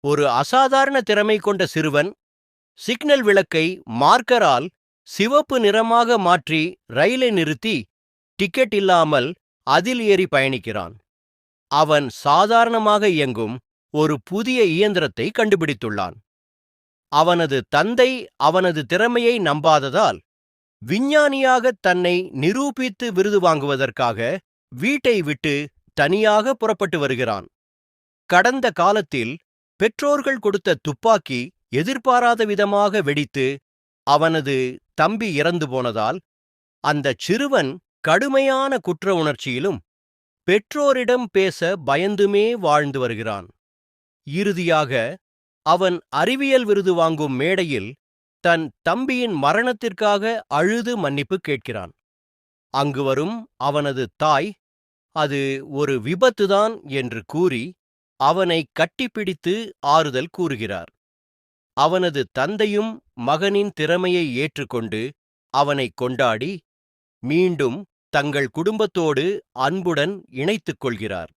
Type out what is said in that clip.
ஒரு அசாதாரண திறமை கொண்ட சிறுவன் சிக்னல் விளக்கை மார்க்கரால் சிவப்பு நிறமாக மாற்றி ரயிலை நிறுத்தி டிக்கெட் இல்லாமல் அதில் ஏறி பயணிக்கிறான். அவன் சாதாரணமாக இயங்கும் ஒரு புதிய இயந்திரத்தை கண்டுபிடித்துள்ளான். அவனது தந்தை அவனது திறமையை நம்பாததால் விஞ்ஞானியாக தன்னை நிரூபித்து விருது வாங்குவதற்காக வீட்டை விட்டு தனியாக புறப்பட்டு வருகிறான். கடந்த காலத்தில் பெற்றோர்கள் கொடுத்த துப்பாக்கி எதிர்பாராத விதமாக வெடித்து அவனது தம்பி இறந்து போனதால் அந்தச் சிறுவன் கடுமையான குற்ற உணர்ச்சியிலும் பெற்றோரிடம் பேச பயந்துமே வாழ்ந்து வருகிறான். இறுதியாக அவன் அறிவியல் விருது வாங்கும் மேடையில் தன் தம்பியின் மரணத்திற்காக அழுது மன்னிப்பு கேட்கிறான். அங்கு வரும் அவனது தாய் அது ஒரு விபத்துதான் என்று கூறி அவனை கட்டிப்பிடித்து ஆறுதல் கூறுகிறார். அவனது தந்தையும் மகனின் திறமையை ஏற்றுக்கொண்டு அவனை கொண்டாடி மீண்டும் தங்கள் குடும்பத்தோடு அன்புடன் இணைத்துக் கொள்கிறார்.